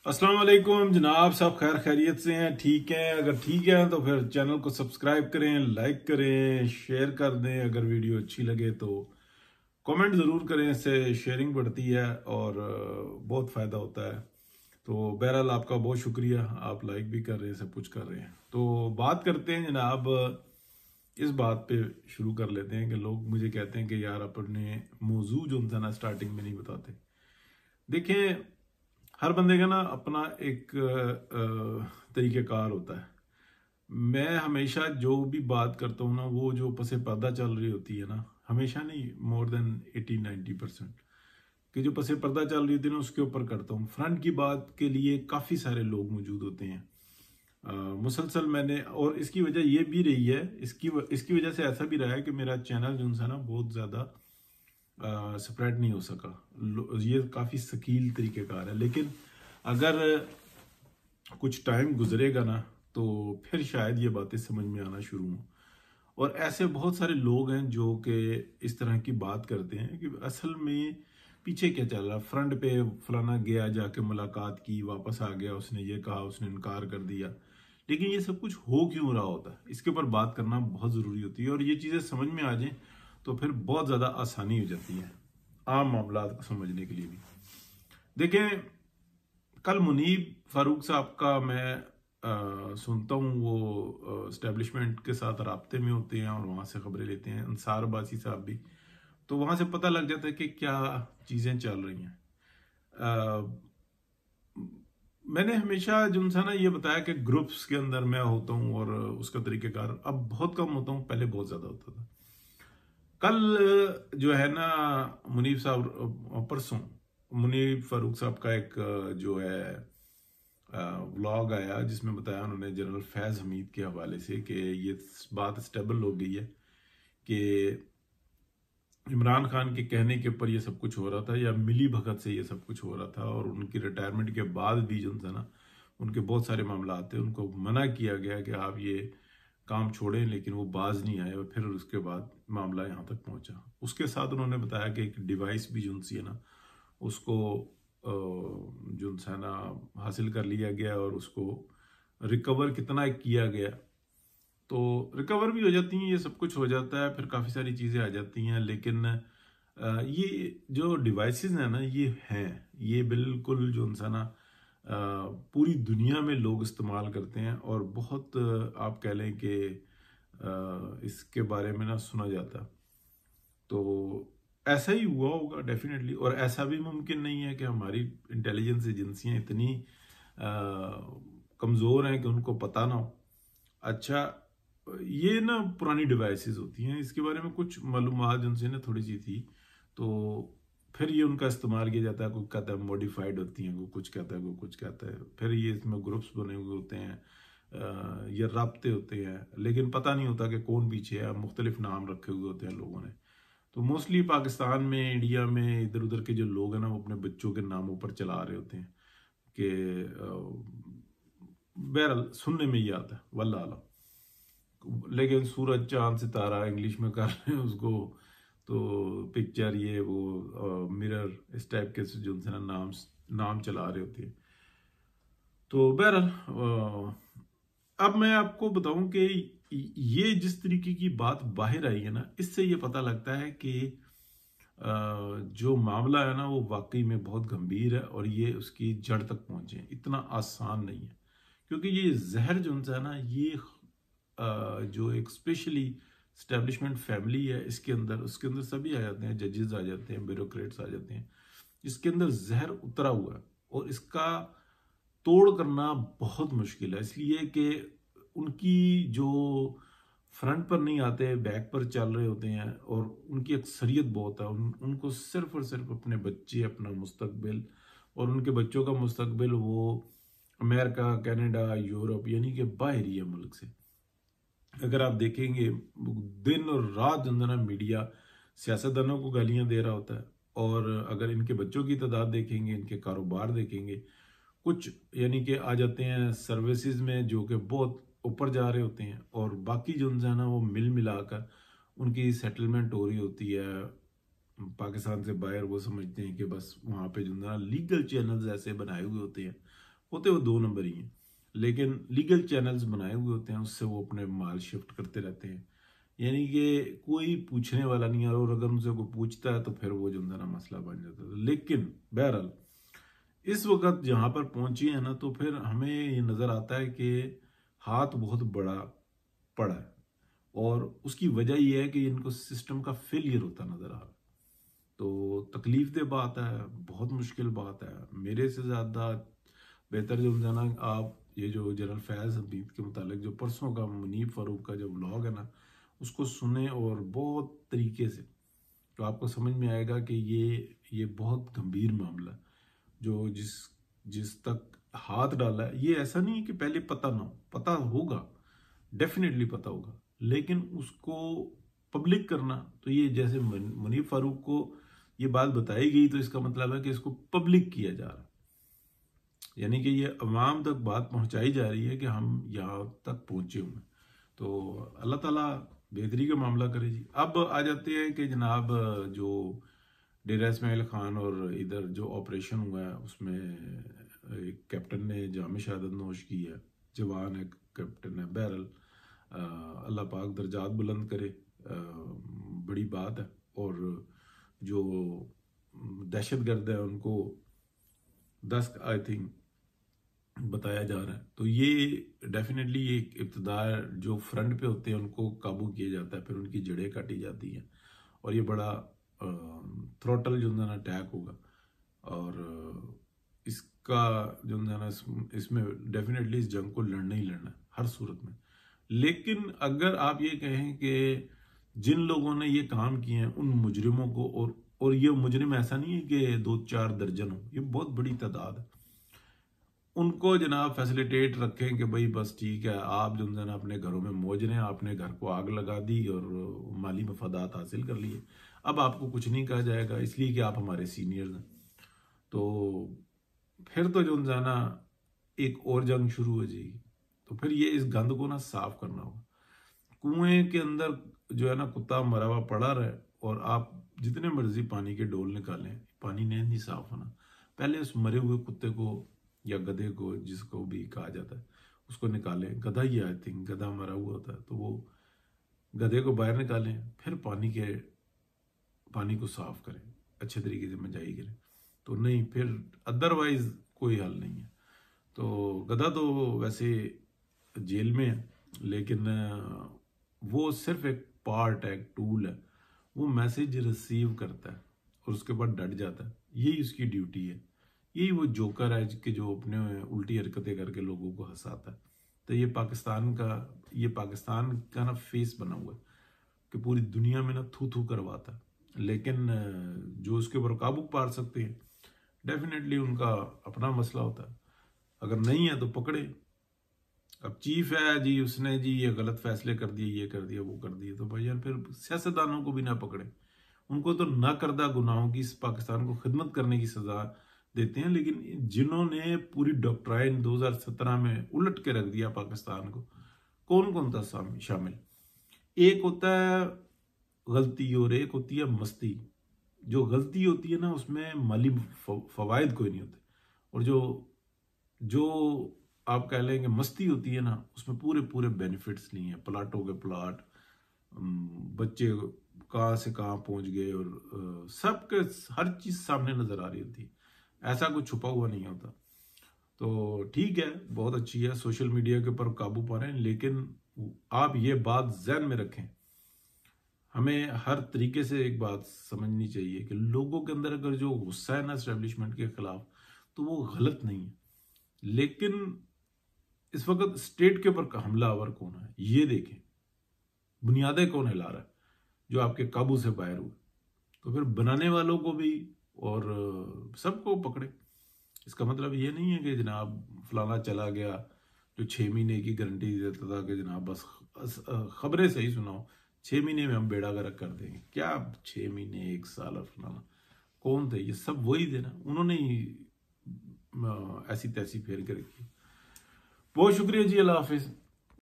अस्सलाम वालेकुम जनाब, सब खैर खैरियत से हैं? ठीक हैं? अगर ठीक है तो फिर चैनल को सब्सक्राइब करें, लाइक करें, शेयर कर दें। अगर वीडियो अच्छी लगे तो कमेंट ज़रूर करें, इससे शेयरिंग बढ़ती है और बहुत फ़ायदा होता है। तो बहरहाल आपका बहुत शुक्रिया, आप लाइक भी कर रहे हैं, सब कुछ कर रहे हैं। तो बात करते हैं जनाब, इस बात पे शुरू कर लेते हैं कि लोग मुझे कहते हैं कि यार अपने मौजू जो था ना स्टार्टिंग में नहीं बताते। देखें, हर बंदे का ना अपना एक तरीक़ेकार होता है। मैं हमेशा जो भी बात करता हूँ ना, वो जो पसे पर्दा चल रही होती है ना, हमेशा नहीं, मोर देन 80-90% कि जो पसे पर्दा चल रही होती है ना उसके ऊपर करता हूँ। फ्रंट की बात के लिए काफ़ी सारे लोग मौजूद होते हैं। मुसलसल मैंने, और इसकी वजह ये भी रही है, इसकी वजह से ऐसा भी रहा है कि मेरा चैनल जो है ना बहुत ज़्यादा स्प्रेड नहीं हो सका। ये काफ़ी शकील तरीक़ेकार है, लेकिन अगर कुछ टाइम गुजरेगा ना तो फिर शायद ये बातें समझ में आना शुरू हों। और ऐसे बहुत सारे लोग हैं जो कि इस तरह की बात करते हैं कि असल में पीछे क्या चल रहा है। फ्रंट पे फलाना गया, जाके मुलाकात की, वापस आ गया, उसने ये कहा, उसने इनकार कर दिया। लेकिन ये सब कुछ हो क्यों रहा होता है, इसके ऊपर बात करना बहुत ज़रूरी होती है। और ये चीज़ें समझ में आ जाएं तो फिर बहुत ज़्यादा आसानी हो जाती है आम मामला को समझने के लिए भी। देखें, कल मुनीब फारूक साहब का मैं सुनता हूँ, वो इस्टेब्लिशमेंट के साथ राब्ते में होते हैं और वहाँ से खबरें लेते हैं। अंसार बासी साहब भी, तो वहाँ से पता लग जाता है कि क्या चीज़ें चल रही हैं। अ, मैंने हमेशा जो था ना ये बताया कि ग्रुप्स के अंदर मैं होता हूँ और उसका तरीक़ेकार अब बहुत कम होता हूँ, पहले बहुत ज़्यादा होता था। कल जो है ना मुनीब साहब, परसों मुनीब फारूक साहब का एक जो है व्लॉग आया जिसमें बताया उन्होंने जनरल फैज़ हमीद के हवाले से कि ये बात स्टेबल हो गई है कि इमरान खान के कहने के ऊपर ये सब कुछ हो रहा था या मिली भगत से ये सब कुछ हो रहा था। और उनकी रिटायरमेंट के बाद भी जो था ना उनके बहुत सारे मामला आते, उनको मना किया गया कि आप ये काम छोड़ें, लेकिन वो बाज नहीं आए और फिर उसके बाद मामला यहाँ तक पहुँचा। उसके साथ उन्होंने बताया कि एक डिवाइस भी जो सी है ना उसको जो है ना हासिल कर लिया गया और उसको रिकवर कितना किया गया, तो रिकवर भी हो जाती हैं, ये सब कुछ हो जाता है, फिर काफ़ी सारी चीज़ें आ जाती हैं। लेकिन ये जो डिवाइसेस हैं ना ये बिल्कुल जो है ना पूरी दुनिया में लोग इस्तेमाल करते हैं और बहुत आप कह लें कि इसके बारे में ना सुना जाता। तो ऐसा ही हुआ होगा डेफिनेटली, और ऐसा भी मुमकिन नहीं है कि हमारी इंटेलिजेंस एजेंसियां इतनी कमज़ोर हैं कि उनको पता ना हो। अच्छा, ये ना पुरानी डिवाइसेस होती हैं, इसके बारे में कुछ मालूमात जिनसे ना थोड़ी सी थी, तो फिर ये उनका इस्तेमाल किया जाता है। कोई कहता है मॉडिफाइड होती हैं, कोई कुछ कहता है, कोई कुछ कहता है। फिर ये इसमें ग्रुप्स बने हुए होते हैं, ये राब्ते होते हैं, लेकिन पता नहीं होता कि कौन पीछे है। मुख्तलिफ नाम रखे हुए होते हैं लोगों ने। तो मोस्टली पाकिस्तान में, इंडिया में, इधर उधर के जो लोग हैं ना वो अपने बच्चों के नामों पर चला रहे होते हैं कि बहरहाल सुनने में ही आता है, वल्लाह आलम। लेकिन सूरज चांद सितारा इंग्लिश में कर रहे हैं उसको, तो पिक्चर ये वो मिरर, इस टाइप के जो है ना नाम चला रहे होते हैं। तो बहरहाल अब मैं आपको बताऊं कि ये जिस तरीके की बात बाहर आई है ना, इससे ये पता लगता है कि जो मामला है ना वो वाकई में बहुत गंभीर है और ये उसकी जड़ तक पहुंचे इतना आसान नहीं है। क्योंकि ये जहर जो है ना ये जो एक स्पेशली स्टैब्लिशमेंट फैमिली है, इसके अंदर उसके अंदर सभी आ जाते हैं, जजेस आ जाते हैं, ब्यूरोक्रेट्स आ जाते हैं। इसके अंदर जहर उतरा हुआ है और इसका तोड़ करना बहुत मुश्किल है, इसलिए कि उनकी जो फ्रंट पर नहीं आते, बैक पर चल रहे होते हैं और उनकी अक्सरियत बहुत है। उनको सिर्फ और सिर्फ अपने बच्चे, अपना मुस्तकबिल और उनके बच्चों का मुस्तकबिल वो अमेरिका, कनाडा, यूरोप यानी कि बाहरी है मुल्क से। अगर आप देखेंगे दिन और रात जो मीडिया सियासतदानों को गालियां दे रहा होता है, और अगर इनके बच्चों की तादाद देखेंगे, इनके कारोबार देखेंगे, कुछ यानी कि आ जाते हैं सर्विसेज में जो कि बहुत ऊपर जा रहे होते हैं, और बाकी जो है ना वो मिल मिलाकर उनकी सेटलमेंट हो रही होती है पाकिस्तान से बाहर। वो समझते हैं कि बस वहाँ पे जो ना लीगल चैनल्स ऐसे बनाए हुए होते हैं होते वो 2 नंबर ही हैं, लेकिन लीगल चैनल्स बनाए हुए होते हैं, उससे वो अपने माल शिफ्ट करते रहते हैं। यानी कि कोई पूछने वाला नहीं है, और अगर उनसे कोई पूछता है तो फिर वो जो है ना मसला बन जाता है। लेकिन बहरहाल इस वक्त जहाँ पर पहुंची है ना, तो फिर हमें ये नज़र आता है कि हाथ बहुत बड़ा पड़ा है, और उसकी वजह यह है कि इनको सिस्टम का फेलियर होता नज़र आ रहा है। तो तकलीफ दे बात है, बहुत मुश्किल बात है। मेरे से ज़्यादा बेहतर जो है ना, आप ये जो जनरल फैज़ हमीद के मुतालिक जो परसों का मुनीब फ़ारूक का जो व्लॉग है ना, उसको सुने और बहुत तरीके से, तो आपको समझ में आएगा कि ये बहुत गंभीर मामला है। जो जिस तक हाथ डाला है, ये ऐसा नहीं है कि पहले पता ना हो, पता होगा, डेफिनेटली पता होगा, लेकिन उसको पब्लिक करना, तो ये जैसे मुनीब फारूक को ये बात बताई गई, तो इसका मतलब है कि इसको पब्लिक किया जा रहा है, यानी कि ये अवाम तक बात पहुंचाई जा रही है कि हम यहाँ तक पहुंचे हुए हैं। तो अल्लाह ताला बेहतरी का मामला करे जी। अब आ जाते हैं कि जनाब जो डेरा इस्माइल खान और इधर जो ऑपरेशन हुआ है, उसमें एक कैप्टन ने जाम शहादत नोश की है, जवान है, कैप्टन है। बहरहाल अल्लाह पाक दर्जात बुलंद करे, बड़ी बात है। और जो दहशतगर्द है उनको 10 आई थिंक बताया जा रहा है, तो ये डेफिनेटली ये इब्तदार जो फ्रंट पे होते हैं उनको काबू किया जाता है, फिर उनकी जड़ें काटी जाती हैं, और ये बड़ा थ्रोटल जो है ना अटैक होगा। और इसका जो है ना इसमें डेफिनेटली इस जंग को लड़ना ही लड़ना है हर सूरत में। लेकिन अगर आप ये कहें कि जिन लोगों ने ये काम किए हैं उन मुजरिमों को, और ये मुजरिम ऐसा नहीं है कि 2-4 दर्जन हो, ये बहुत बड़ी तादाद है, उनको जनाब फैसिलिटेट रखें कि भाई बस ठीक है, आप जो है ना अपने घरों में मौज रहे हैं, आपने घर को आग लगा दी और माली मफादात हासिल कर लिए, अब आपको कुछ नहीं कहा जाएगा इसलिए कि आप हमारे सीनियर्स हैं। तो फिर तो जो है ना एक और जंग शुरू हो जाएगी। तो फिर ये इस गंद को ना साफ करना होगा। कुएं के अंदर जो है ना कुत्ता मरा हुआ पड़ा रहे, और आप जितने मर्जी पानी के डोल निकालें, पानी नहीं साफ होना। पहले उस मरे हुए कुत्ते को या गधे को, जिसको भी कहा जाता है, उसको निकालें। गधा ही आई थिंक गधा मरा हुआ होता है, तो वो गधे को बाहर निकालें, फिर पानी को साफ करें, अच्छे तरीके से मंजाई करें। तो नहीं, फिर अदरवाइज कोई हल नहीं है। तो गधा तो वैसे जेल में है, लेकिन वो सिर्फ एक पार्ट है, एक टूल है। वो मैसेज रिसीव करता है और उसके बाद डट जाता है, यही उसकी ड्यूटी है। यही वो जोकर है कि जो अपने उल्टी हरकतें करके लोगों को हंसाता है। तो ये पाकिस्तान का ना फेस बना हुआ है कि पूरी दुनिया में ना थू थू करवाता है। लेकिन जो उसके ऊपर काबू पा सकते हैं, डेफिनेटली उनका अपना मसला होता है। अगर नहीं है तो पकड़े। अब चीफ है जी, उसने जी ये गलत फैसले कर दिए, ये कर दिया, वो कर दिया, तो भैया फिर सियासतदानों को भी ना पकड़े। उनको तो ना करदा गुनाहों की पाकिस्तान को खिदमत करने की सजा देते हैं, लेकिन जिन्होंने पूरी डॉक्ट्राइन 2017 में उलट के रख दिया पाकिस्तान को, कौन कौन था शामिल? एक होता है गलती और एक होती है मस्ती। जो गलती होती है ना उसमें माली फवायद कोई नहीं होते, और जो आप कह लेंगे मस्ती होती है ना, उसमें पूरे पूरे बेनिफिट्स नहीं है। प्लाटों के प्लाट, बच्चे कहाँ से कहाँ पहुंच गए, और सबके हर चीज सामने नजर आ रही होती है, ऐसा कुछ छुपा हुआ नहीं होता। तो ठीक है, बहुत अच्छी है, सोशल मीडिया के ऊपर काबू पा रहे हैं, लेकिन आप ये बात ज़हन में रखें, हमें हर तरीके से एक बात समझनी चाहिए कि लोगों के अंदर अगर जो गुस्सा है ना एस्टेब्लिशमेंट के खिलाफ, तो वो गलत नहीं है। लेकिन इस वक्त स्टेट के ऊपर हमलावर कौन है ये देखें, बुनियादें कौन हिला रहा है जो आपके काबू से बाहर हुए। तो फिर बनाने वालों को भी और सबको पकड़े। इसका मतलब ये नहीं है कि जनाब फलाना चला गया जो 6 महीने की गारंटी देता था कि जनाब बस खबरें सही सुनाओ, 6 महीने में हम बेड़ा गर्क कर देंगे। क्या 6 महीने, 1 साल और फलाना, कौन थे ये? सब वही थे ना, उन्होंने ही ऐसी तैसी फेर कर रखी। बहुत शुक्रिया जी, अल्लाह हाफिज।